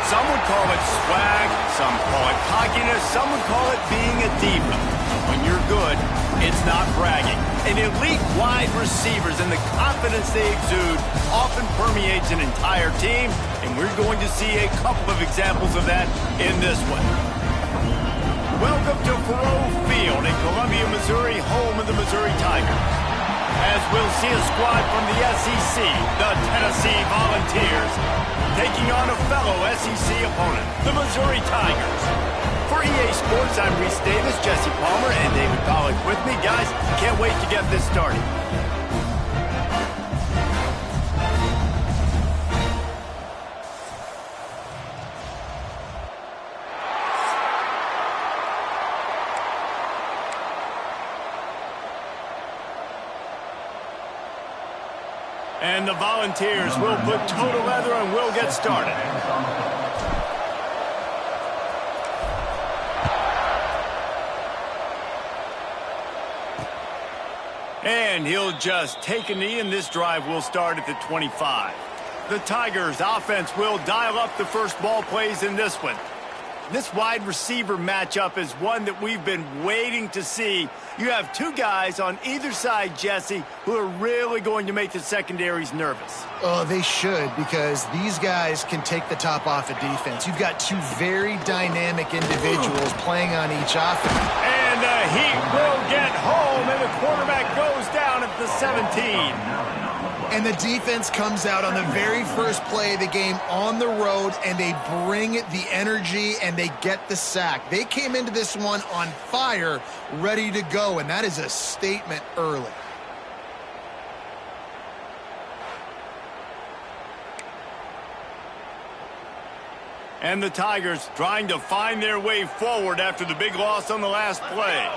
Some would call it swag, some call it cockiness, some would call it being a diva. When you're good, it's not bragging. And elite wide receivers and the confidence they exude often permeates an entire team, and we're going to see a couple of examples of that in this one. Welcome to Faurot Field in Columbia, Missouri, home of the Missouri Tigers. As we'll see a squad from the SEC, the Tennessee Volunteers, taking on a fellow SEC opponent, the Missouri Tigers. For EA Sports, I'm Reese Davis, Jesse Palmer, and David Pollack with me. Guys, can't wait to get this started. And the Volunteers will put toe to leather and we'll get started. And he'll just take a knee, and this drive will start at the 25. The Tigers' offense will dial up the first ball plays in this one. This wide receiver matchup is one that we've been waiting to see. You have two guys on either side, Jesse, who are really going to make the secondaries nervous. Oh, they should, because these guys can take the top off of defense. You've got two very dynamic individuals playing on each offense. And the Heat will get home, and the quarterback goes down at the 17. And the defense comes out on the very first play of the game on the road, and they bring the energy, and they get the sack. They came into this one on fire, ready to go, and that is a statement early. And the Tigers trying to find their way forward after the big loss on the last play.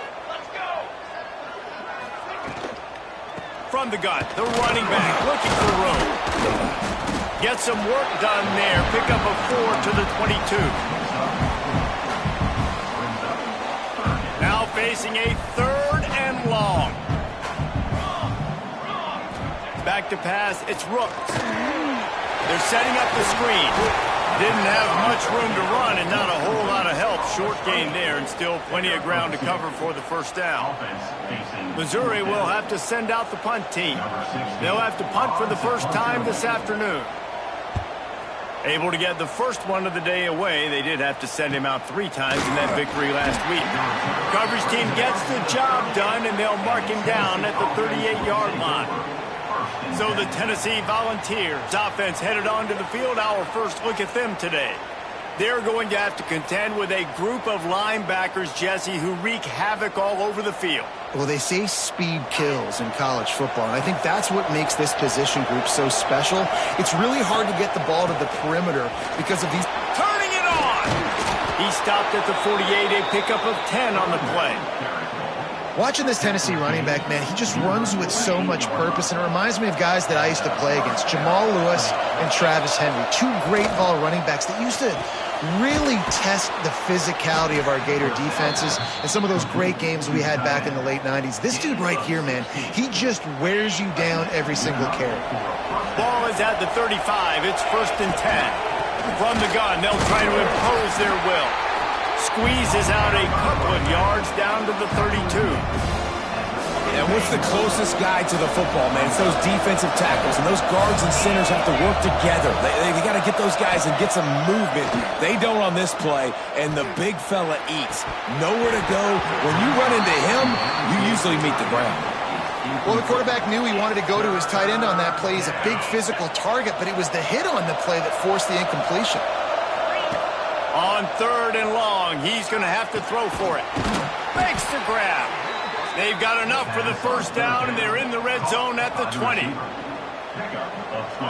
From the gun, the running back looking for room. Get some work done there. Pick up a 4 to the 22. Now facing a 3rd and long. Back to pass, it's Rooks. They're setting up the screen. Didn't have much room to run and not a whole lot of help. Short gain there and still plenty of ground to cover for the first down. Missouri will have to send out the punt team. They'll have to punt for the first time this afternoon. Able to get the first one of the day away. They did have to send him out 3 times in that victory last week. Coverage team gets the job done, and they'll mark him down at the 38-yard line. So the Tennessee Volunteers offense headed onto the field. Our first look at them today. They're going to have to contend with a group of linebackers, Jesse, who wreak havoc all over the field. Well, they say speed kills in college football, and I think that's what makes this position group so special. It's really hard to get the ball to the perimeter because of these... Turning it on! He stopped at the 48, a pickup of 10 on the play. Watching this Tennessee running back, man, he just runs with so much purpose, and it reminds me of guys that I used to play against, Jamal Lewis and Travis Henry, 2 great ball running backs that used to really test the physicality of our Gator defenses and some of those great games we had back in the late 90s. This dude right here, man, he just wears you down every single carry. Ball is at the 35. It's 1st and 10. From the gun, they'll try to impose their will. Squeezes out a couple of yards down to the 32. And what's the closest guy to the football, man? It's those defensive tackles, and those guards and centers have to work together. They got to get those guys and get some movement. They don't on this play, and the big fella eats. Nowhere to go. When you run into him, you usually meet the ground. Well, the quarterback knew he wanted to go to his tight end on that play. He's a big physical target, but it was the hit on the play that forced the incompletion. On 3rd and long, he's going to have to throw for it. Makes the grab. They've got enough for the first down, and they're in the red zone at the 20.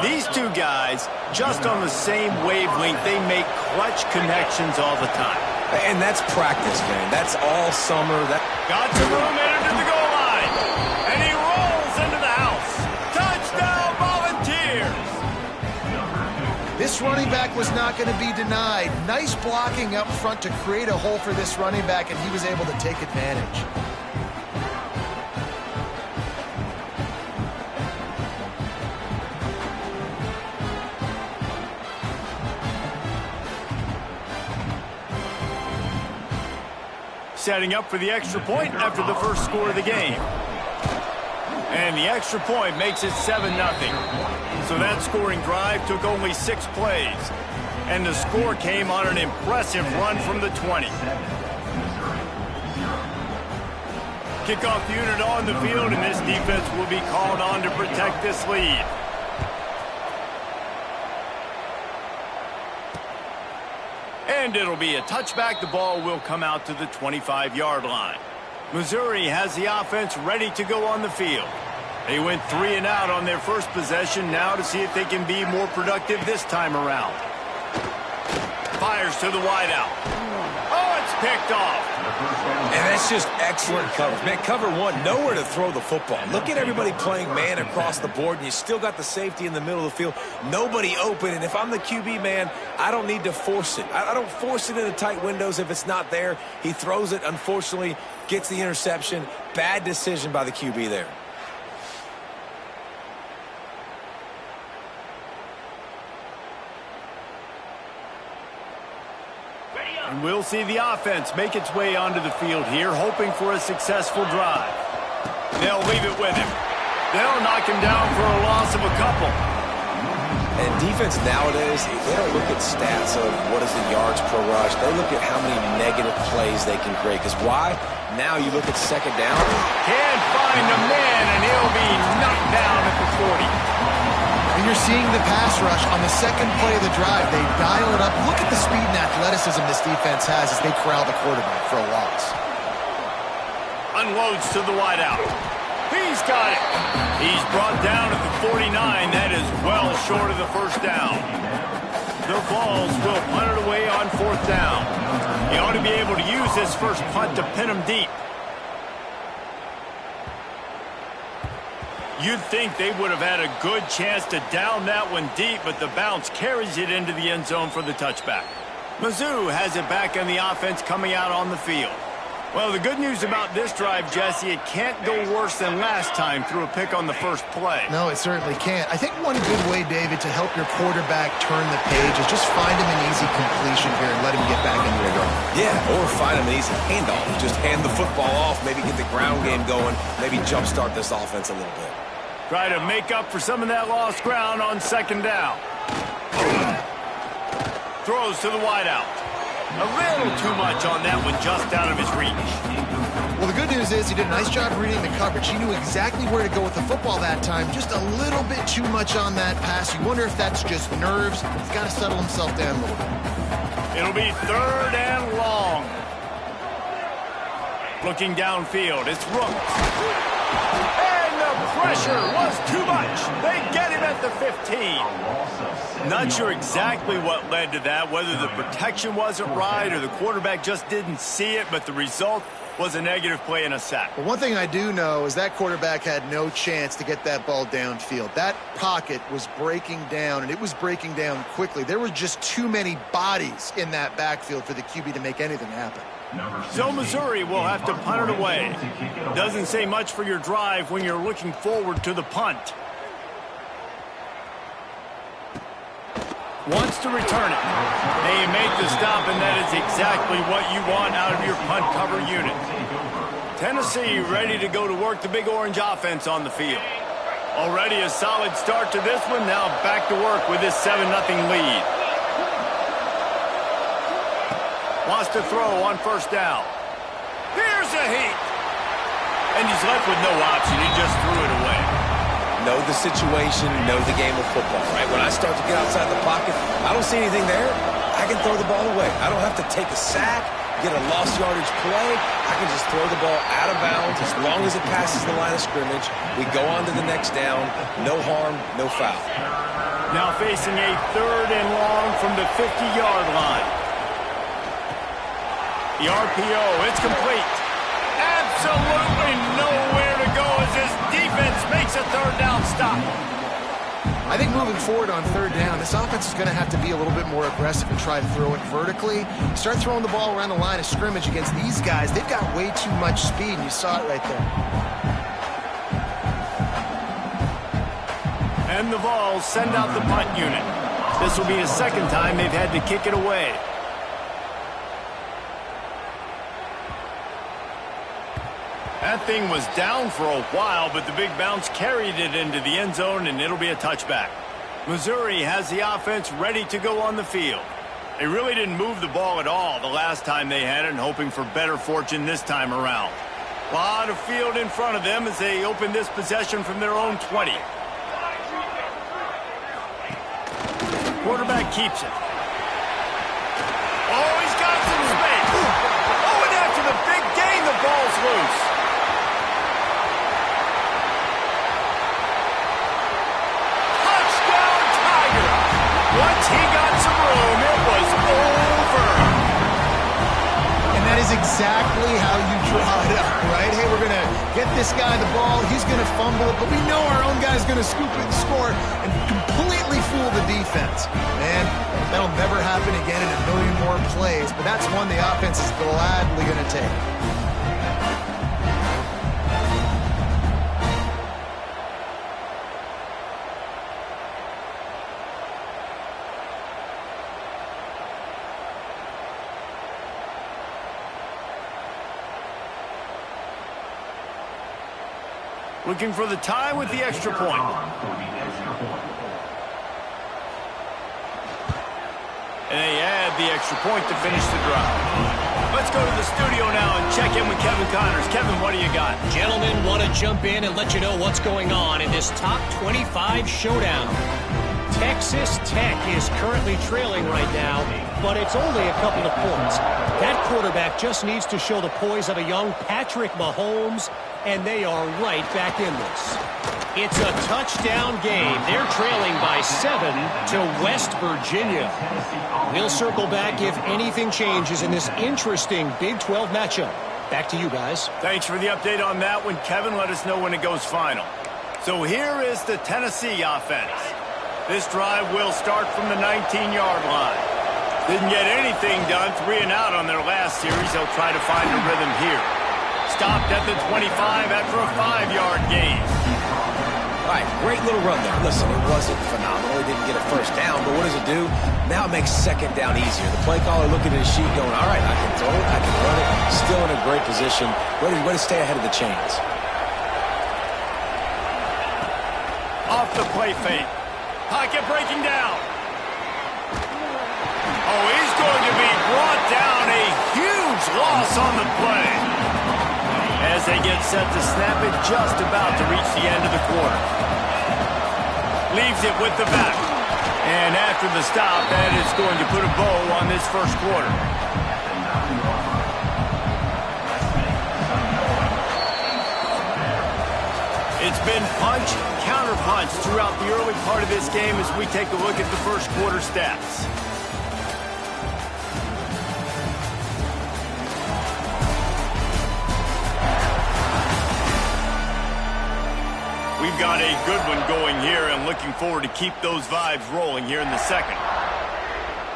These 2 guys, just on the same wavelength, they make clutch connections all the time. And that's practice, man. That's all summer. Got some room into the goal line. And he rolls into the house. Touchdown, Volunteers! This running back was not going to be denied. Nice blocking up front to create a hole for this running back, and he was able to take advantage. Setting up for the extra point after the first score of the game. And the extra point makes it 7-0. So that scoring drive took only 6 plays. And the score came on an impressive run from the 20. Kickoff unit on the field, and this defense will be called on to protect this lead. And it'll be a touchback. The ball will come out to the 25-yard line. Missouri has the offense ready to go on the field. They went 3 and out on their first possession, now to see if they can be more productive this time around. Fires to the wideout. Oh, it's picked off. And that's just excellent coverage. Man, cover 1, nowhere to throw the football. Look at everybody playing man across the board, and you still got the safety in the middle of the field. Nobody open, and if I'm the QB, man, I don't need to force it. I don't force it into tight windows if it's not there. He throws it, unfortunately, gets the interception. Bad decision by the QB there. And we'll see the offense make its way onto the field here, hoping for a successful drive. They'll leave it with him. They'll knock him down for a loss of a couple. And defense nowadays, they don't look at stats of what is the yards per rush. They look at how many negative plays they can create. Because why? Now you look at 2nd down. Can't find a man, and he'll be knocked down at the 40. And you're seeing the pass rush on the 2nd play of the drive. They dial it up. Look at the speed and athleticism this defense has as they corral the quarterback for a loss. Unloads to the wideout. He's got it. He's brought down at the 49. That is well short of the first down. The Vols will punt it away on 4th down. He ought to be able to use this first punt to pin him deep. You'd think they would have had a good chance to down that one deep, but the bounce carries it into the end zone for the touchback. Mizzou has it back on the offense coming out on the field. Well, the good news about this drive, Jesse, it can't go worse than last time through a pick on the first play. No, it certainly can't. I think one good way, David, to help your quarterback turn the page is just find him an easy completion here and let him get back into the run. Yeah, or find him an easy handoff. Just hand the football off, maybe get the ground game going, maybe jumpstart this offense a little bit. Try to make up for some of that lost ground on second down. Throws to the wideout. A little too much on that one, just out of his reach. Well, the good news is he did a nice job reading the coverage. He knew exactly where to go with the football that time. Just a little bit too much on that pass. You wonder if that's just nerves. He's got to settle himself down a little bit. It'll be 3rd and long. Looking downfield, it's Rooks. And the pressure was too much. They get him at the 15. Not sure exactly what led to that, whether the protection wasn't right or the quarterback just didn't see it, but the result was a negative play and a sack. But one thing I do know is that quarterback had no chance to get that ball downfield. That pocket was breaking down, and it was breaking down quickly. There were just too many bodies in that backfield for the QB to make anything happen. So Missouri will have to punt it away. Doesn't say much for your drive when you're looking forward to the punt. Wants to return it. They make the stop, and that is exactly what you want out of your punt cover unit. Tennessee ready to go to work, the Big Orange offense on the field. Already a solid start to this one. Now back to work with this 7-0 lead. Wants to throw on first down. Here's a heat. And he's left with no option. He just threw it away. Know the situation, know the game of football, right? When I start to get outside the pocket, I don't see anything there. I can throw the ball away. I don't have to take a sack, get a lost yardage play. I can just throw the ball out of bounds as long as it passes the line of scrimmage. We go on to the next down. No harm, no foul. Now facing a 3rd and long from the 50-yard line. The RPO, it's complete. Absolutely nowhere to go as this defense makes a 3rd down stop. I think moving forward on 3rd down, this offense is going to have to be a little bit more aggressive and try to throw it vertically. Start throwing the ball around the line of scrimmage against these guys. They've got way too much speed, and you saw it right there. And the Vols send out the punt unit. This will be the 2nd time they've had to kick it away. That thing was down for a while, but the big bounce carried it into the end zone, and it'll be a touchback. Missouri has the offense ready to go on the field. They really didn't move the ball at all the last time they had it, and hoping for better fortune this time around. A lot of field in front of them as they open this possession from their own 20. Quarterback keeps it. Oh, he's got some space. Oh, and after the big gain, the ball's loose. Touchdown, Tiger. Once he got some room, it was over. And that is exactly how you draw it up, right? Hey, we're going to get this guy the ball. He's going to fumble it, but we know our own guy's going to scoop it and score and completely fool the defense. Man, that'll never happen again in a million more plays, but that's one the offense is gladly going to take. Looking for the tie with the extra point. And they add the extra point to finish the drive. Let's go to the studio now and check in with Kevin Connors. Kevin, what do you got? Gentlemen, want to jump in and let you know what's going on in this top 25 showdown. Texas Tech is currently trailing right now, but it's only a couple of points. That quarterback just needs to show the poise of a young Patrick Mahomes, and they are right back in this. It's a touchdown game. They're trailing by 7 to West Virginia. We'll circle back if anything changes in this interesting Big 12 matchup. Back to you guys. Thanks for the update on that one, Kevin. Let us know when it goes final. So here is the Tennessee offense. This drive will start from the 19-yard line. Didn't get anything done, 3 and out on their last series. They'll try to find a rhythm here. Stopped at the 25 after a 5-yard gain. All right, great little run there. Listen, it wasn't phenomenal. He didn't get a first down, but what does it do? Now it makes second down easier. The play caller looking at his sheet going, all right, I can throw it, I can run it. Still in a great position. Ready to stay ahead of the chains. Off the play fake. Pocket breaking down. Oh, he's going to be brought down. A huge loss on the play. As they get set to snap it, just about to reach the end of the quarter. Leaves it with the back. And after the stop, that is going to put a bow on this first quarter. It's been punch, counter-punch throughout the early part of this game as we take a look at the first quarter stats. We've got a good one going here and looking forward to keep those vibes rolling here in the second.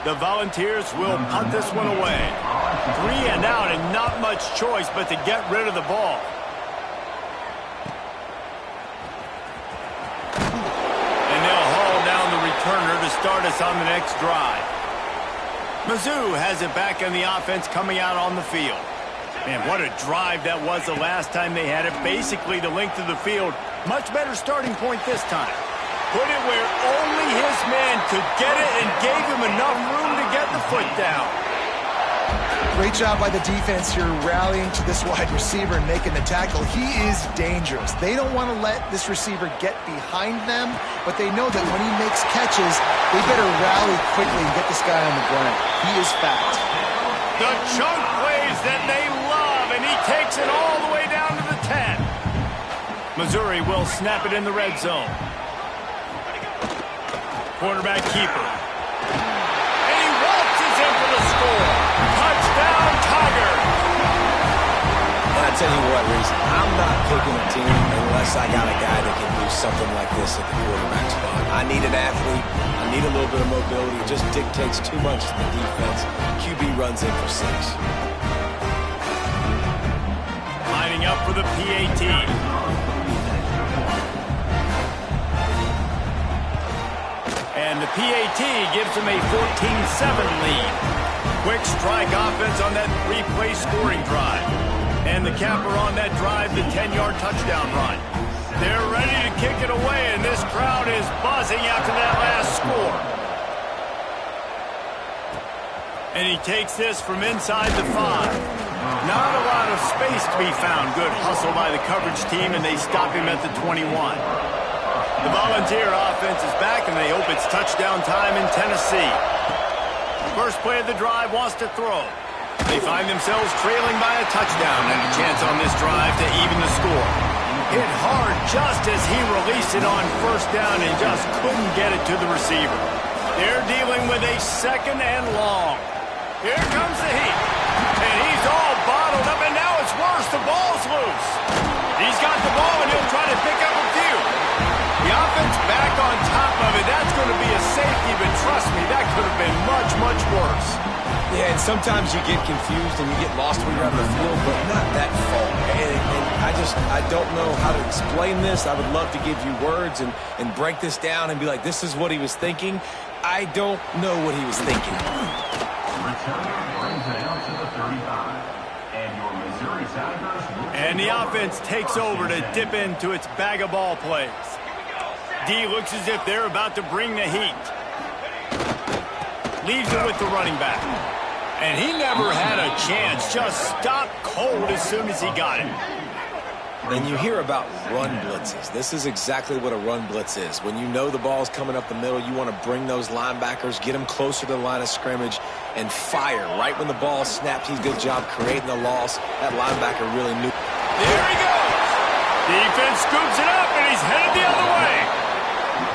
The Volunteers will punt this one away. 3 and out and not much choice but to get rid of the ball. And they'll haul down the returner to start us on the next drive. Mizzou has it back on the offense coming out on the field. Man, what a drive that was the last time they had it. Basically the length of the field. Much better starting point this time. Put it where only his man could get it and gave him enough room to get the foot down. Great job by the defense here rallying to this wide receiver and making the tackle. He is dangerous. They don't want to let this receiver get behind them, but they know that when he makes catches, they better rally quickly and get this guy on the ground. He is fast. The chunk plays that they love, and he takes it all the way down to the 10. Missouri will snap it in the red zone. Quarterback keeper. And he waltzes in for the score. Touchdown, Tiger. And I tell you what, Reese, I'm not picking a team unless I got a guy that can do something like this at the quarterback spot. I need an athlete. I need a little bit of mobility. It just dictates too much to the defense. QB runs in for 6. Lining up for the PAT. And the PAT gives him a 14-7 lead. Quick strike offense on that 3-play scoring drive. And the capper on that drive, the 10-yard touchdown run. They're ready to kick it away, and this crowd is buzzing after that last score. And he takes this from inside the 5. Not a lot of space to be found. Good hustle by the coverage team, and they stop him at the 21. The Volunteer offense is back, and they hope it's touchdown time in Tennessee. First play of the drive wants to throw. They find themselves trailing by a touchdown and a chance on this drive to even the score. Hit hard just as he released it on first down and just couldn't get it to the receiver. They're dealing with a 2nd and long. Here comes the heat. And he's all bottled up, and now it's worse. The ball's loose. He's got the ball, and he'll try to pick up a few. The offense back on top of it. That's going to be a safety, but trust me, that could have been much, much worse. Yeah, and sometimes you get confused and you get lost when you're on the field, but not that far. And I don't know how to explain this. I would love to give you words and break this down and be like, this is what he was thinking. I don't know what he was thinking. And the offense takes over to dip into its bag of ball plays. D looks as if they're about to bring the heat. Leaves it with the running back. And he never had a chance. Just stopped cold as soon as he got it. And you hear about run blitzes. This is exactly what a run blitz is. When you know the ball's coming up the middle, you want to bring those linebackers, get them closer to the line of scrimmage, and fire right when the ball snaps. He's good job creating the loss. That linebacker really knew. There he goes. Defense scoops it up, and he's headed the other way.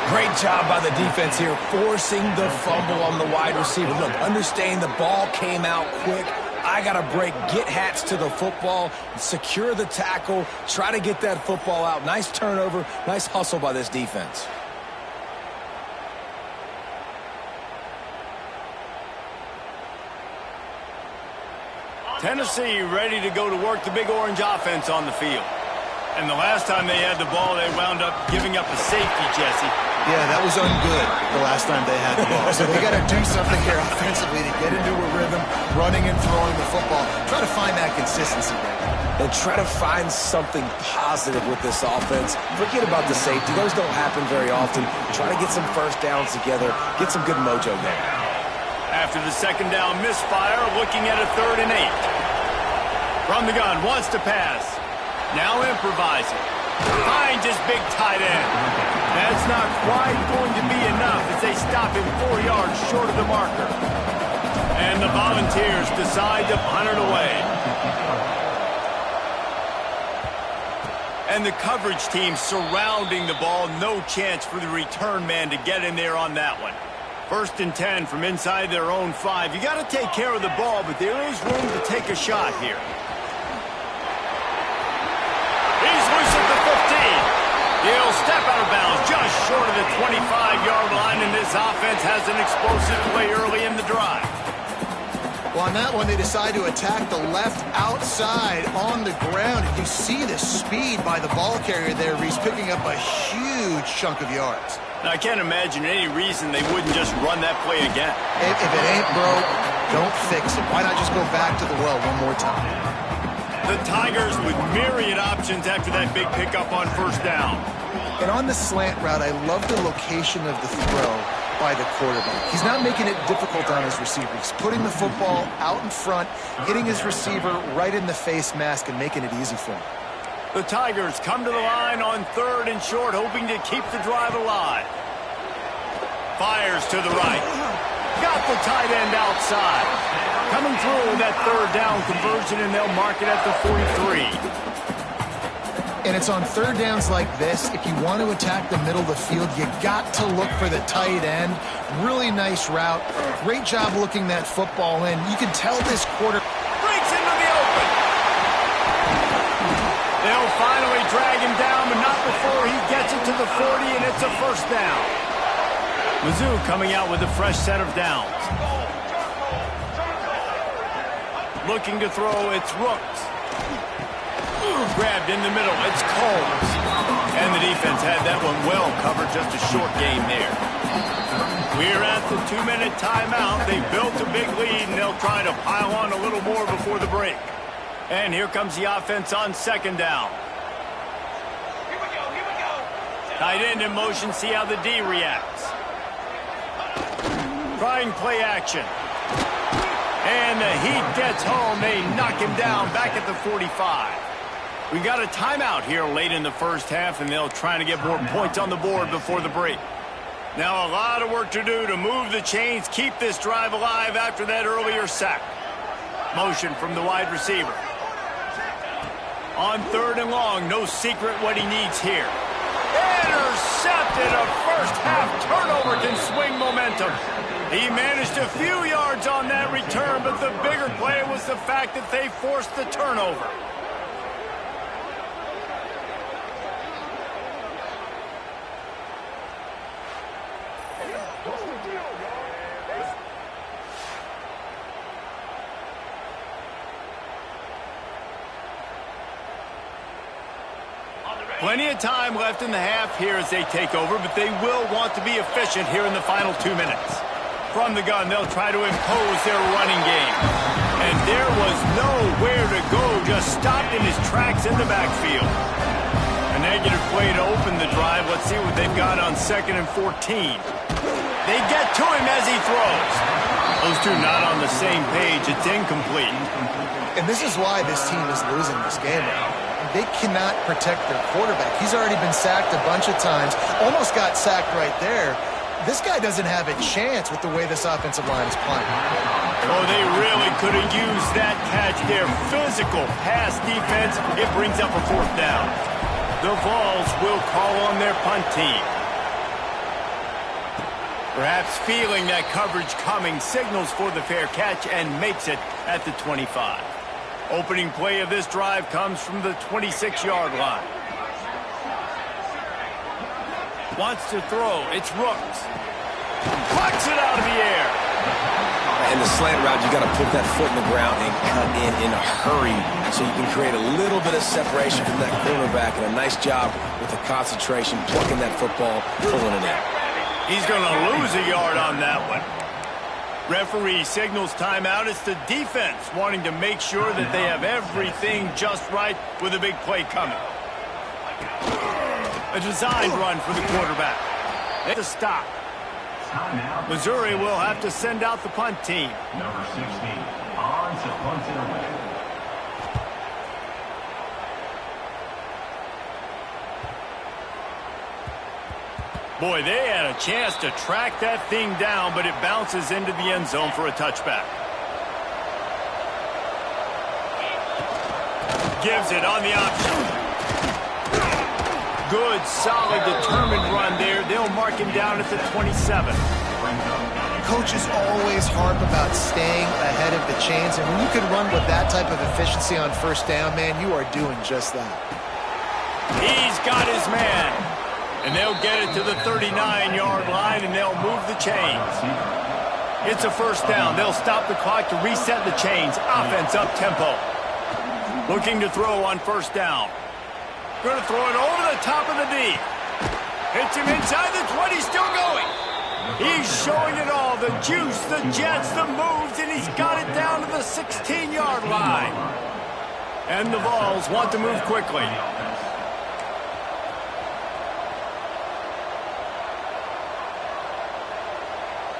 Great job by the defense here, forcing the fumble on the wide receiver. Look, understand the ball came out quick. I got to break, get hats to the football, secure the tackle, try to get that football out. Nice turnover, nice hustle by this defense. Tennessee ready to go to work the big orange offense on the field. And the last time they had the ball, they wound up giving up a safety, Jesse. Yeah, that was ungood the last time they had the ball. So they got to do something here offensively to get into a rhythm, running and throwing the football. Try to find that consistency there. And try to find something positive with this offense. Forget about the safety. Those don't happen very often. Try to get some first downs together. Get some good mojo going. After the second down misfire, looking at a 3rd and 8. From the gun, wants to pass. Now improvising. Finds his big tight end. That's not quite going to be enough as they stop him 4 yards short of the marker. And the Volunteers decide to punt it away. And the coverage team surrounding the ball. No chance for the return man to get in there on that one. 1st and 10 from inside their own 5. You got to take care of the ball, but there is room to take a shot here. He's loose at the 15. He'll step out of bounds just short of the 25-yard line, and this offense has an explosive play early in the drive. Well, on that one, they decide to attack the left outside on the ground. And you see the speed by the ball carrier there. He's picking up a huge chunk of yards. Now, I can't imagine any reason they wouldn't just run that play again. If it ain't broke, don't fix it. Why not just go back to the well one more time? The Tigers with myriad options after that big pickup on 1st down. And on the slant route, I love the location of the throw by the quarterback. He's not making it difficult on his receiver. He's putting the football out in front, hitting his receiver right in the face mask and making it easy for him. The Tigers come to the line on 3rd and short, hoping to keep the drive alive. Fires to the right. Got the tight end outside. Coming through with that 3rd down conversion, and they'll mark it at the 43. And it's on 3rd downs like this. If you want to attack the middle of the field, you got to look for the tight end. Really nice route. Great job looking that football in. You can tell this quarter breaks into the open. They'll finally drag him down, but not before he gets it to the 40, and it's a 1st down. Mizzou coming out with a fresh set of downs. Looking to throw, it's Rooks. Grabbed in the middle, it's Coles. And the defense had that one well covered, just a short game there. We're at the 2-minute timeout. They built a big lead, and they'll try to pile on a little more before the break. And here comes the offense on 2nd down. Here we go. Tight end in motion, see how the D reacts. Trying play action. And the heat gets home. They knock him down back at the 45. We got a timeout here late in the 1st half, and they'll try to get more points on the board before the break. Now a lot of work to do to move the chains, keep this drive alive after that earlier sack. Motion from the wide receiver. On 3rd and long, no secret what he needs here. Intercepted. A 1st half turnover can swing momentum. He managed a few yards on that return, but the bigger play was the fact that they forced the turnover. Plenty of time left in the half here as they take over, but they will want to be efficient here in the final 2 minutes. From the gun, they'll try to impose their running game. And there was nowhere to go, just stopped in his tracks in the backfield. A negative play to open the drive. Let's see what they've got on 2nd and 14. They get to him as he throws. Those two not on the same page. It's incomplete. And this is why this team is losing this game. They cannot protect their quarterback. He's already been sacked a bunch of times. Almost got sacked right there. This guy doesn't have a chance with the way this offensive line is playing. Oh, they really could have used that catch there. Physical pass defense. It brings up a 4th down. The Vols will call on their punt team. Perhaps feeling that coverage coming, signals for the fair catch and makes it at the 25. Opening play of this drive comes from the 26-yard line. Wants to throw. It's Rooks. Plucks it out of the air. And the slant route, you got to put that foot in the ground and cut in a hurry so you can create a little bit of separation from that cornerback. And a nice job with the concentration, plucking that football, pulling it in. He's going to lose a yard on that one. Referee signals timeout. It's the defense wanting to make sure that they have everything just right with a big play coming. A designed run for the quarterback. To stop. Missouri will have to send out the punt team. Number 16, on to punt it away. Boy, they had a chance to track that thing down, but it bounces into the end zone for a touchback. Gives it on the option. Good, solid, determined run there. They'll mark him down at the 27. Coaches always harp about staying ahead of the chains, and when you can run with that type of efficiency on first down, man, you are doing just that. He's got his man. And they'll get it to the 39-yard line, and they'll move the chains. It's a first down. They'll stop the clock to reset the chains. Offense up-tempo. Looking to throw on first down. Going to throw it over the top of the D. Hits him inside the 20, still going. He's showing it all, the juice, the jets, the moves, and he's got it down to the 16-yard line. And the Vols want to move quickly.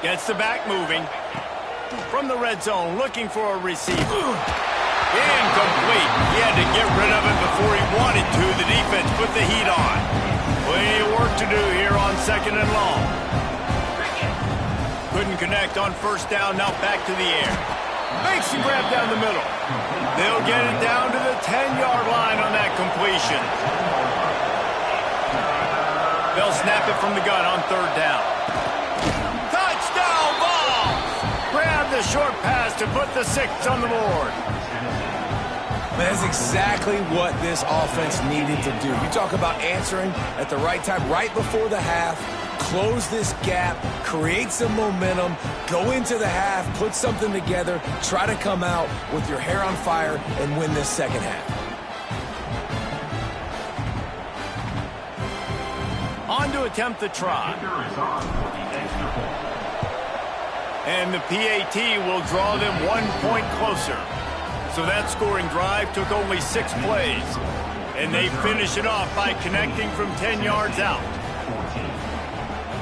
Gets the back moving. From the red zone, looking for a receiver. Incomplete. He had to get rid of it before he wanted to. The defense put the heat on. Plenty of work to do here on second and long. Couldn't connect on first down, now back to the air. Makes the grab down the middle. They'll get it down to the 10-yard line on that completion. They'll snap it from the gun on third down. Touchdown, Vols! Grab the short pass to put the 6 on the board. That's exactly what this offense needed to do. You talk about answering at the right time, right before the half, close this gap, create some momentum, go into the half, put something together, try to come out with your hair on fire and win this second half. On to attempt the try. And the PAT will draw them 1 point closer. So that scoring drive took only 6 plays. And they finish it off by connecting from 10 yards out.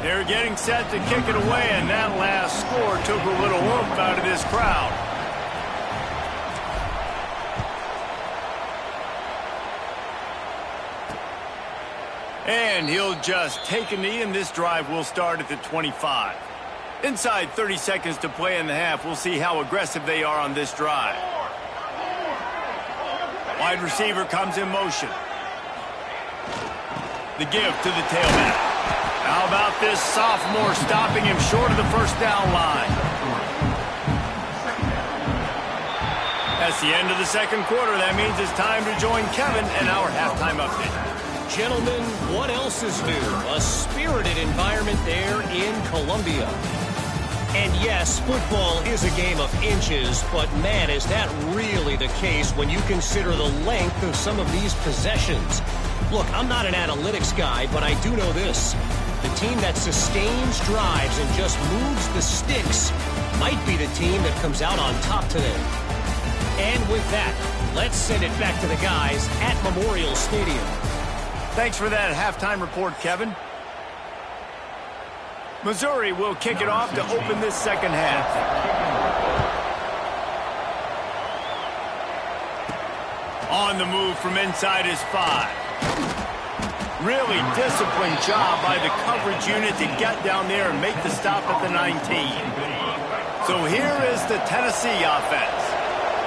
They're getting set to kick it away, and that last score took a little oomph out of this crowd. And he'll just take a knee, and this drive will start at the 25. Inside 30 seconds to play in the half. We'll see how aggressive they are on this drive. Wide receiver comes in motion. The give to the tailback. How about this sophomore stopping him short of the first down line? That's the end of the second quarter. That means it's time to join Kevin in our halftime update. Gentlemen, what else is new? A spirited environment there in Columbia. And yes, football is a game of inches, but man, is that really the case when you consider the length of some of these possessions. Look, I'm not an analytics guy, but I do know this. The team that sustains drives and just moves the sticks might be the team that comes out on top today. And with that, let's send it back to the guys at Memorial Stadium. Thanks for that halftime report, Kevin. Missouri will kick it off to open this second half. On the move from inside is 5. Really disciplined job by the coverage unit to get down there and make the stop at the 19. So here is the Tennessee offense.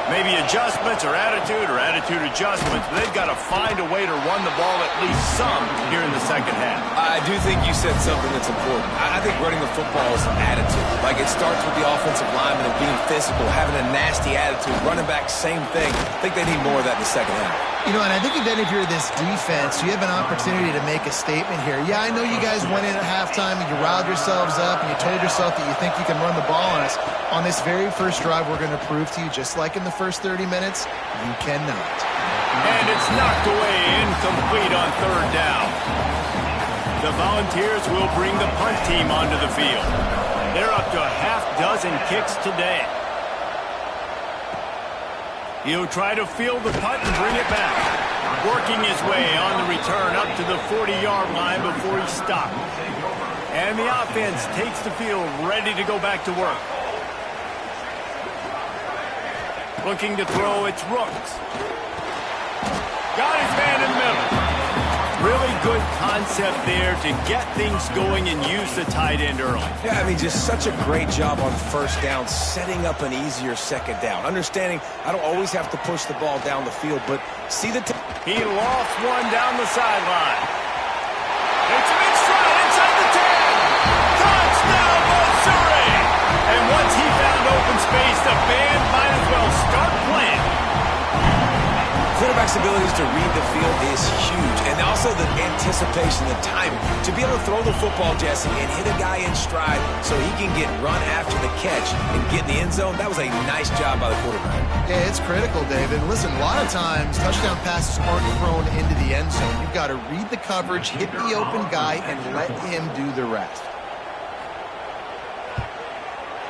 Maybe adjustments or attitude adjustments, but they've got to find a way to run the ball at least some here in the second half. I do think you said something that's important. I think running the football is an attitude. Like, it starts with the offensive lineman and being physical, having a nasty attitude. Running back, same thing. I think they need more of that in the second half. You know, and I think then if you're this defense, you have an opportunity to make a statement here. Yeah, I know you guys went in at halftime and you riled yourselves up and you told yourself that you think you can run the ball on us. On this very first drive, we're going to prove to you, just like in the first 30 minutes, you cannot. And it's knocked away, incomplete on third down. The Volunteers will bring the punt team onto the field. They're up to a half dozen kicks today. He'll try to field the punt and bring it back. Working his way on the return up to the 40-yard line before he's stopped. And the offense takes the field ready to go back to work. Looking to throw, it's Rooks. Got his man in the middle. Really good concept there to get things going and use the tight end early. Yeah, I mean, just such a great job on first down, setting up an easier second down. Understanding I don't always have to push the ball down the field, but see the... He lost one down the sideline. It's an stride inside the 10. Touchdown, Missouri! And once he found open space, the band might as well start playing. Quarterback's abilities to read the field is huge, and also the anticipation, the timing. To be able to throw the football, Jesse, and hit a guy in stride so he can get run after the catch and get in the end zone, that was a nice job by the quarterback. Yeah, it's critical, David. Listen, a lot of times, touchdown passes aren't thrown into the end zone. You've got to read the coverage, hit the open guy, and let him do the rest.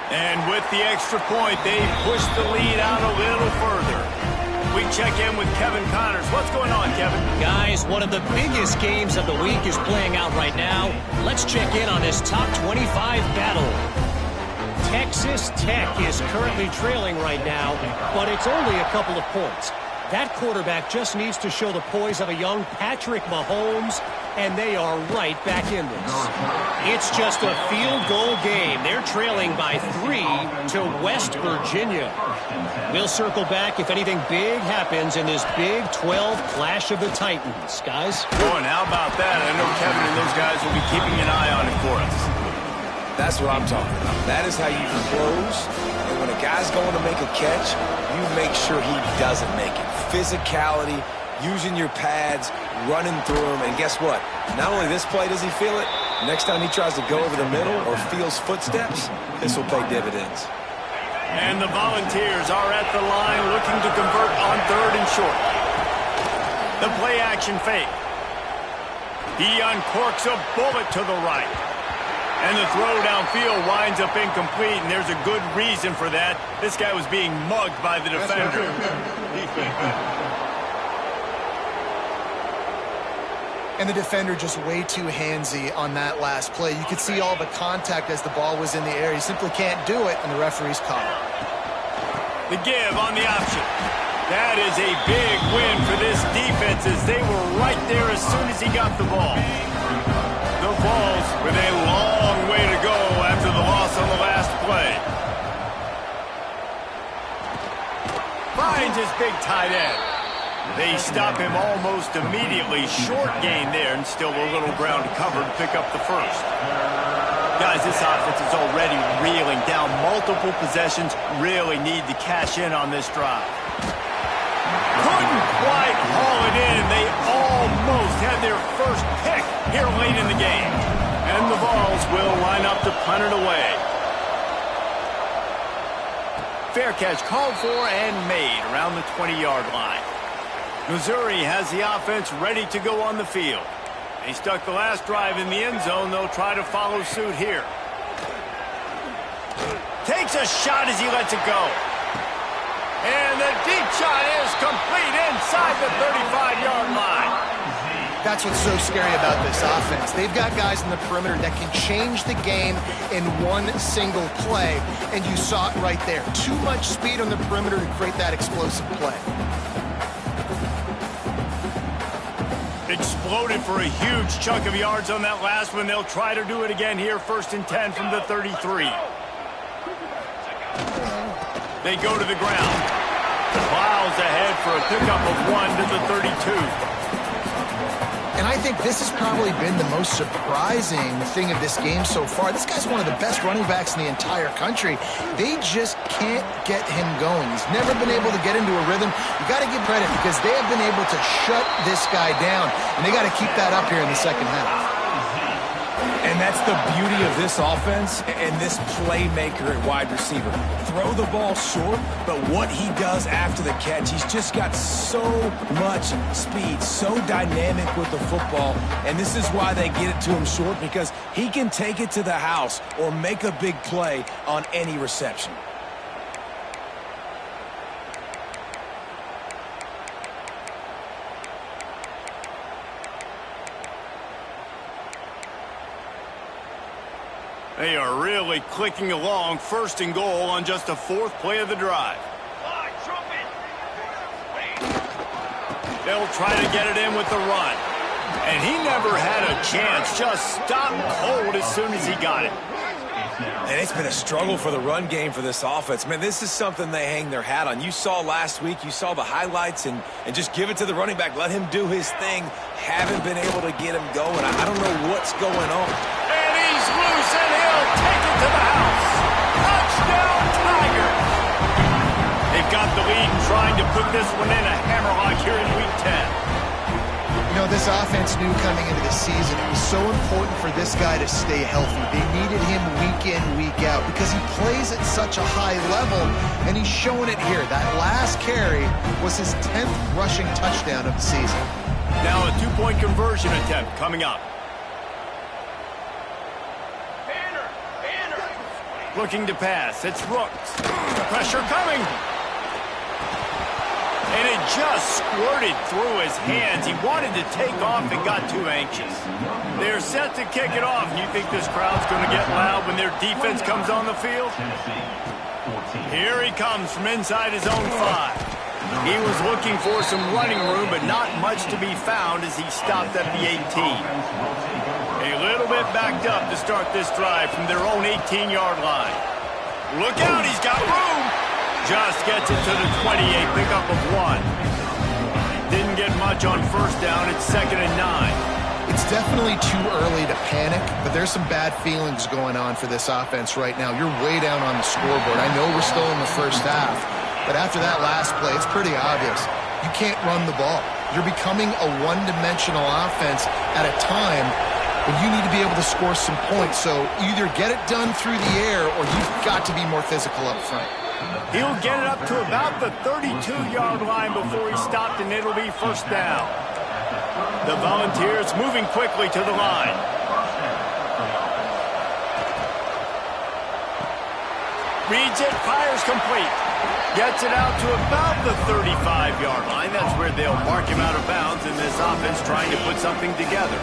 And with the extra point, they push the lead out a little further. We check in with Kevin Connors. What's going on, Kevin? Guys, one of the biggest games of the week is playing out right now. Let's check in on this top 25 battle. Texas Tech is currently trailing right now, but it's only a couple of points. That quarterback just needs to show the poise of a young Patrick Mahomes, and they are right back in this. It's just a field goal game. They're trailing by 3 to West Virginia. We'll circle back if anything big happens in this Big 12 clash of the Titans. Guys? Boy, and how about that? I know Kevin and those guys will be keeping an eye on it for us. That's what I'm talking about. That is how you close. And when a guy's going to make a catch, you make sure he doesn't make it. Physicality, using your pads, running through them. And guess what? Not only this play does he feel it, next time he tries to go over the middle or feels footsteps, this will pay dividends. And the Volunteers are at the line looking to convert on third and short. The play action fake. He uncorks a bullet to the right. And the throw downfield winds up incomplete, and there's a good reason for that. This guy was being mugged by the defender. And the defender just way too handsy on that last play. You could see all the contact as the ball was in the air. He simply can't do it, and the referee's caught it. The give on the option. That is a big win for this defense as they were right there as soon as he got the ball. The Vols with a long way to go after the loss on the last play. Finds his big tight end. They stop him almost immediately. Short gain there, and still a little ground to cover to pick up the first. Guys, this offense is already reeling down. Multiple possessions, really need to cash in on this drive. Couldn't quite haul it in. They almost had their first pick here late in the game. And the Vols will line up to punt it away. Fair catch called for and made around the 20-yard line. Missouri has the offense ready to go on the field. They stuck the last drive in the end zone. They'll try to follow suit here. Takes a shot as he lets it go. And the deep shot is complete inside the 35-yard line. That's what's so scary about this offense. They've got guys in the perimeter that can change the game in one single play, and you saw it right there. Too much speed on the perimeter to create that explosive play. Exploded for a huge chunk of yards on that last one. They'll try to do it again here, 1st and 10 from the 33. They go to the ground. Plows ahead for a pickup of 1 to the 32. And I think this has probably been the most surprising thing of this game so far. This guy's one of the best running backs in the entire country. They just can't get him going. He's never been able to get into a rhythm. You got to give credit because they have been able to shut this guy down, and they got to keep that up here in the second half. And that's the beauty of this offense and this playmaker at wide receiver. Throw the ball short, but what he does after the catch, he's just got so much speed, so dynamic with the football, and this is why they get it to him short, because he can take it to the house or make a big play on any reception. They are really clicking along, 1st and goal on just the 4th play of the drive. They'll try to get it in with the run. And he never had a chance, just stopped cold as soon as he got it. And it's been a struggle for the run game for this offense. Man, this is something they hang their hat on. You saw last week, you saw the highlights, and just give it to the running back. Let him do his thing. Haven't been able to get him going. I don't know what's going on. And he's loose, and he'll take it to the house. Touchdown, Tigers! They've got the lead and trying to put this one in a hammerlock here in Week 10. You know, this offense knew coming into the season it was so important for this guy to stay healthy. They needed him week in, week out because he plays at such a high level, and he's showing it here. That last carry was his 10th rushing touchdown of the season. Now a 2-point conversion attempt coming up. Looking to pass. It's Rooks. Pressure coming. And it just squirted through his hands. He wanted to take off and got too anxious. They're set to kick it off. You think this crowd's going to get loud when their defense comes on the field? Here he comes from inside his own 5. He was looking for some running room, but not much to be found as he stopped at the 18. A little bit backed up to start this drive from their own 18-yard line. Look out, he's got room. Just gets it to the 28, pickup of 1. Didn't get much on 1st down. It's 2nd and 9. It's definitely too early to panic, but there's some bad feelings going on for this offense right now. You're way down on the scoreboard. I know we're still in the 1st half, but after that last play, it's pretty obvious. You can't run the ball. You're becoming a one-dimensional offense at a time when you need to be able to score some points. So either get it done through the air or you've got to be more physical up front. He'll get it up to about the 32-yard line before he stopped, and it'll be 1st down. The Volunteers moving quickly to the line. Reads it, fires complete. Gets it out to about the 35-yard line. That's where they'll mark him out of bounds, and this offense trying to put something together.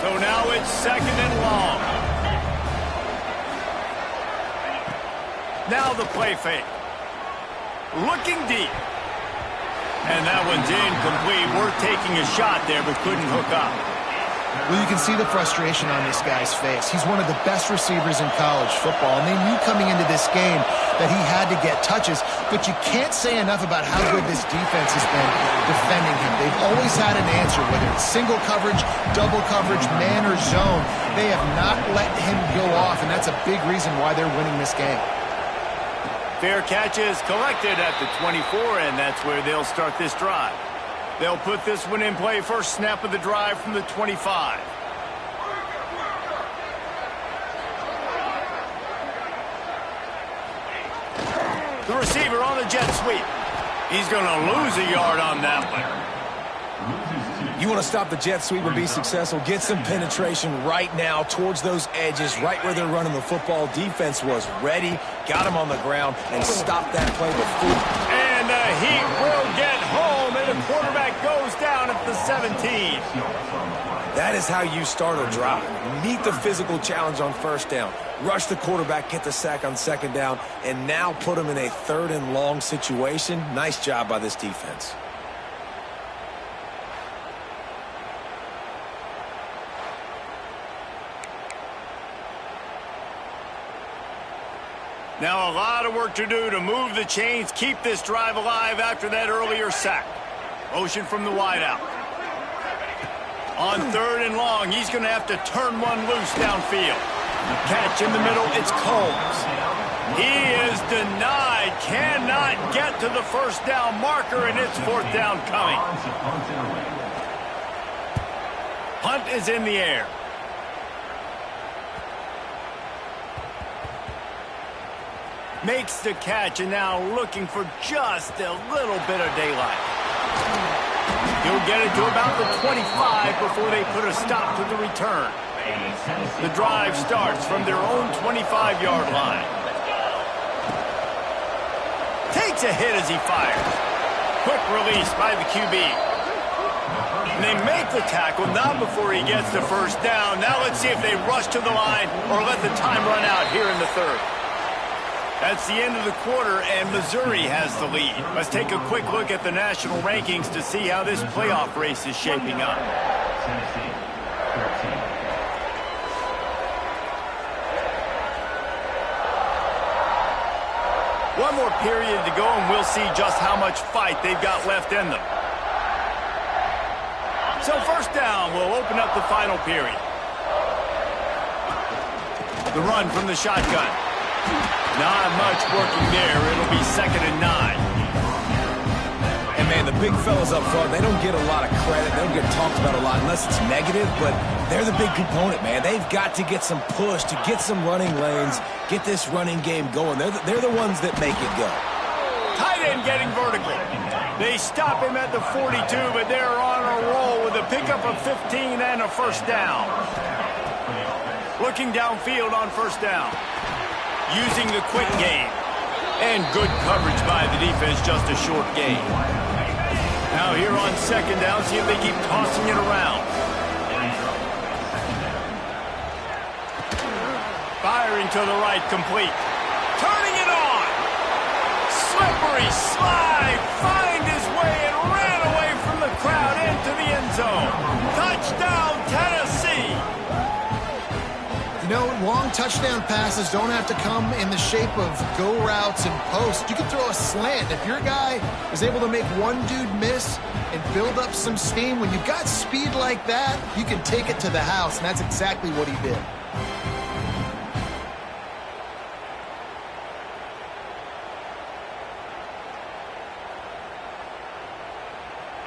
So now it's 2nd and long. Now the play fake. Looking deep. And that one's incomplete. Worth taking a shot there, but couldn't hook up. Well, you can see the frustration on this guy's face. He's one of the best receivers in college football, and they knew coming into this game that he had to get touches, but you can't say enough about how good this defense has been defending him. They've always had an answer, whether it's single coverage, double coverage, man or zone. They have not let him go off, and that's a big reason why they're winning this game. Fair catch is collected at the 24, and that's where they'll start this drive. They'll put this one in play first snap of the drive from the 25. The receiver on the jet sweep. He's going to lose a yard on that one. You want to stop the jet sweep and be successful, get some penetration right now towards those edges, right where they're running the football. Defense was ready, got him on the ground, and stopped that play before. And the Heat will get home, and the quarterback goes down at the 17. That is how you start a drive. Meet the physical challenge on 1st down. Rush the quarterback, get the sack on 2nd down, and now put him in a 3rd and long situation. Nice job by this defense. Now a lot of work to do to move the chains, keep this drive alive after that earlier sack. Motion from the wideout. On 3rd and long, he's going to have to turn one loose downfield. Catch in the middle, it's Combs. He is denied, cannot get to the first down marker, and it's 4th down coming. Punt is in the air. Makes the catch, and now looking for just a little bit of daylight. He'll get it to about the 25 before they put a stop to the return. The drive starts from their own 25-yard line. Takes a hit as he fires. Quick release by the QB. And they make the tackle, not before he gets the first down. Now let's see if they rush to the line or let the time run out here in the 3rd. That's the end of the quarter, and Missouri has the lead. Let's take a quick look at the national rankings to see how this playoff race is shaping up. One more period to go, and we'll see just how much fight they've got left in them. So 1st down will open up the final period. The run from the shotgun. Not much working there. It'll be 2nd and 9. And, man, the big fellas up front, they don't get a lot of credit. They don't get talked about a lot unless it's negative, but they're the big component, man. They've got to get some push, to get some running lanes, get this running game going. They're the ones that make it go. Tight end getting vertical. They stop him at the 42, but they're on a roll with a pickup of 15 and a 1st down. Looking downfield on 1st down. Using the quick game. And good coverage by the defense, just a short gain. Now here on 2nd down, see if they keep tossing it around. Firing to the right, complete. Turning it on. Slippery slide. Find his way and ran away from the crowd into the end zone. Touchdown, Tennessee. You know, long touchdown passes don't have to come in the shape of go routes and posts. You can throw a slant. If your guy is able to make one dude miss and build up some steam, when you've got speed like that, you can take it to the house, and that's exactly what he did.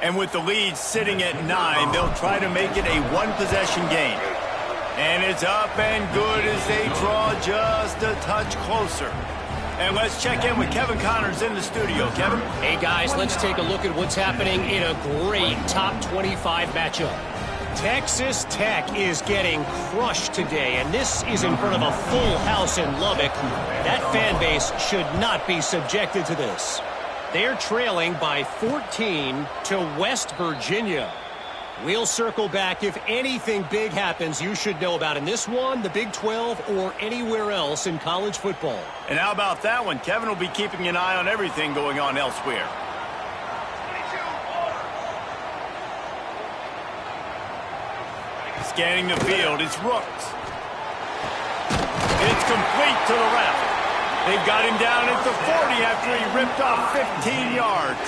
And with the lead sitting at 9, they'll try to make it a one-possession game. And it's up and good as they draw just a touch closer. And let's check in with Kevin Connors in the studio. Kevin? Hey, guys, let's take a look at what's happening in a great top 25 matchup. Texas Tech is getting crushed today, and this is in front of a full house in Lubbock. That fan base should not be subjected to this. They're trailing by 14 to West Virginia. We'll circle back if anything big happens you should know about in this one, the Big 12, or anywhere else in college football. And how about that one? Kevin will be keeping an eye on everything going on elsewhere. Scanning the field, it's Rooks. It's complete to the left. They've got him down at the 40 after he ripped off 15 yards.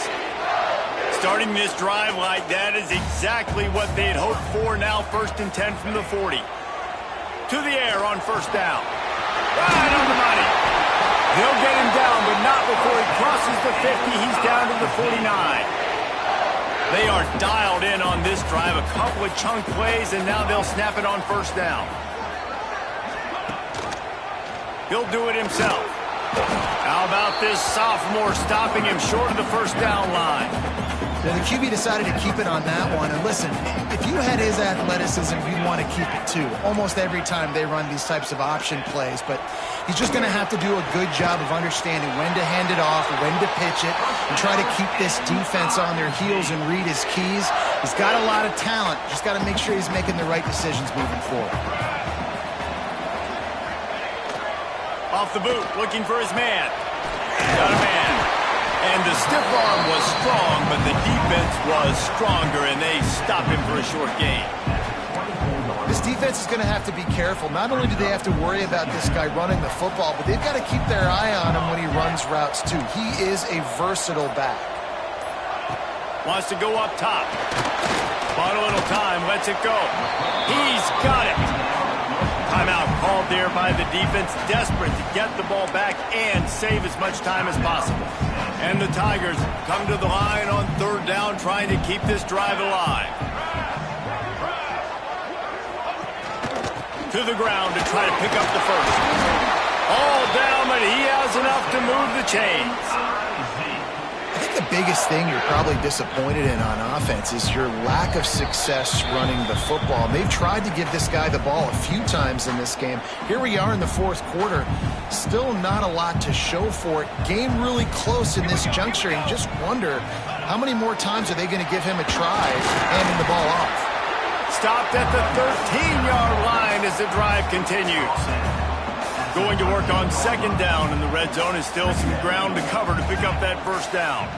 Starting this drive like that is exactly what they had hoped for. Now 1st and 10 from the 40. To the air on 1st down. Right on the money. They'll get him down, but not before he crosses the 50. He's down to the 49. They are dialed in on this drive. A couple of chunk plays, and now they'll snap it on 1st down. He'll do it himself. How about this sophomore stopping him short of the 1st down line? Well, the QB decided to keep it on that one. And listen, if you had his athleticism, you'd want to keep it too. Almost every time they run these types of option plays. But he's just going to have to do a good job of understanding when to hand it off, when to pitch it, and try to keep this defense on their heels and read his keys. He's got a lot of talent. Just got to make sure he's making the right decisions moving forward. Off the boot, looking for his man. Got a man. And the stiff arm was strong, but the defense was stronger, and they stop him for a short gain. This defense is going to have to be careful. Not only do they have to worry about this guy running the football, but they've got to keep their eye on him when he runs routes, too. He is a versatile back. Wants to go up top. Bought a little time, lets it go. He's got it. Timeout called there by the defense, desperate to get the ball back and save as much time as possible. And the Tigers come to the line on third down, trying to keep this drive alive. To the ground to try to pick up the first. All down, but he has enough to move the chains. I think the biggest thing you're probably disappointed in on offense is your lack of success running the football. And they've tried to give this guy the ball a few times in this game. Here we are in the fourth quarter. Still not a lot to show for it. Game really close in this juncture. And you just wonder how many more times are they going to give him a try handing the ball off. Stopped at the 13-yard line as the drive continues. Going to work on second down in the red zone. Is still some ground to cover to pick up that first down.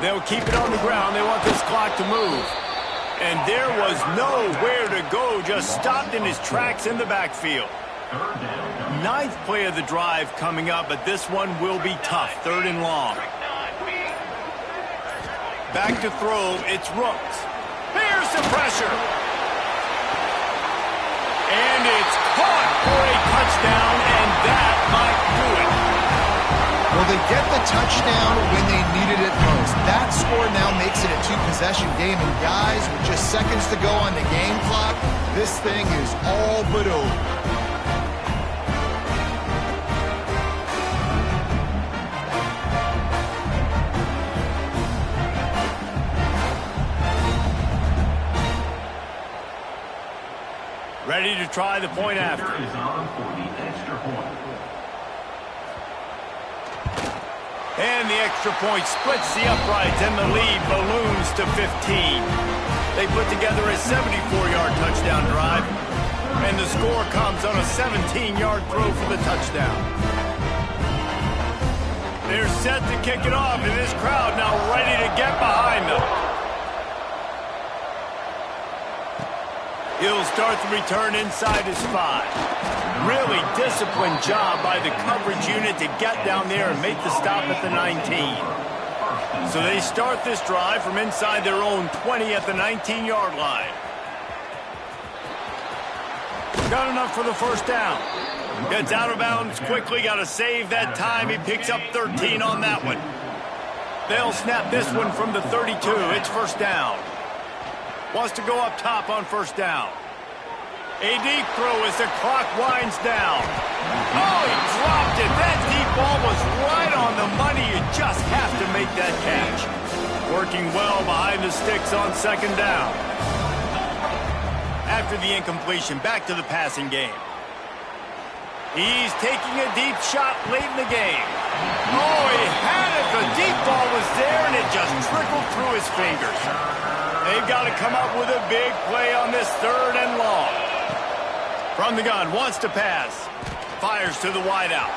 They'll keep it on the ground. They want this clock to move. And there was nowhere to go. Just stopped in his tracks in the backfield. Ninth play of the drive coming up, but this one will be tough. Third and long. Back to throw. It's Rooks. Here's some pressure. And it's caught for a touchdown, and that might do it. Well, they get the touchdown when they needed it most. That score now makes it a two-possession game, and guys, with just seconds to go on the game clock, this thing is all but over. Ready to try the point after. Is on for the extra point. And the extra point splits the uprights, and the lead balloons to 15. They put together a 74-yard touchdown drive, and the score comes on a 17-yard throw for the touchdown. They're set to kick it off, and this crowd now ready to get behind them. He'll start the return inside his 5. Really disciplined job by the coverage unit to get down there and make the stop at the 19. So they start this drive from inside their own 20 at the 19-yard line. Got enough for the first down. Gets out of bounds quickly. Got to save that time. He picks up 13 on that one. They'll snap this one from the 32. It's first down. Wants to go up top on first down. A deep throw as the clock winds down. Oh, he dropped it. That deep ball was right on the money. You just have to make that catch. Working well behind the sticks on second down. After the incompletion, back to the passing game. He's taking a deep shot late in the game. Oh, he had it. The deep ball was there, and it just trickled through his fingers. They've got to come up with a big play on this third and long. From the gun, wants to pass. Fires to the wideout.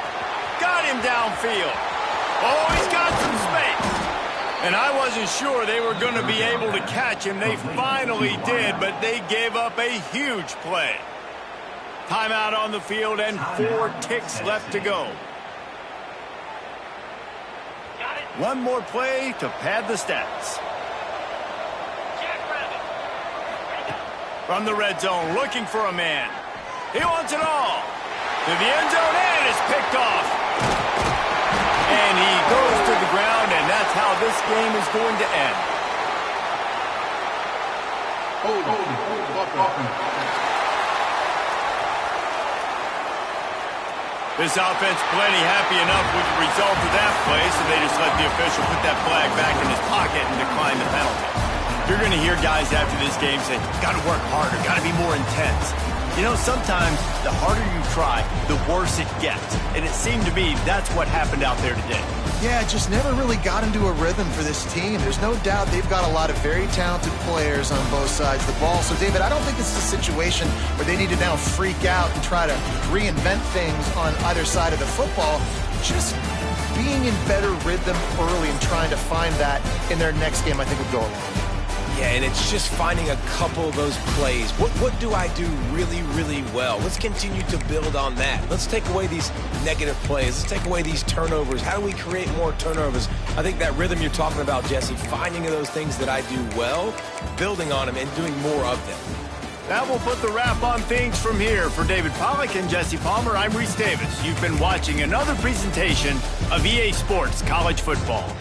Got him downfield. Oh, he's got some space. And I wasn't sure they were going to be able to catch him. They finally did, but they gave up a huge play. Timeout on the field and 4 ticks left to go. One more play to pad the stats. From the red zone, looking for a man. He wants it all. To the end zone, and it's picked off. And he goes to the ground, and that's how this game is going to end. This offense plenty happy enough with the result of that play, so they just let the official put that flag back in his pocket and decline the penalty. You're going to hear guys after this game say, got to work harder, got to be more intense. You know, sometimes the harder you try, the worse it gets. And it seemed to me that's what happened out there today. Yeah, it just never really got into a rhythm for this team. There's no doubt they've got a lot of very talented players on both sides of the ball. So, David, I don't think this is a situation where they need to now freak out and try to reinvent things on either side of the football. Just being in better rhythm early and trying to find that in their next game, I think, would go a long way. Yeah, and it's just finding a couple of those plays. What do I do really, really well? Let's continue to build on that. Let's take away these negative plays. Let's take away these turnovers. How do we create more turnovers? I think that rhythm you're talking about, Jesse, finding those things that I do well, building on them, and doing more of them. That will put the wrap on things from here. For David Pollack and Jesse Palmer, I'm Reese Davis. You've been watching another presentation of EA Sports College Football.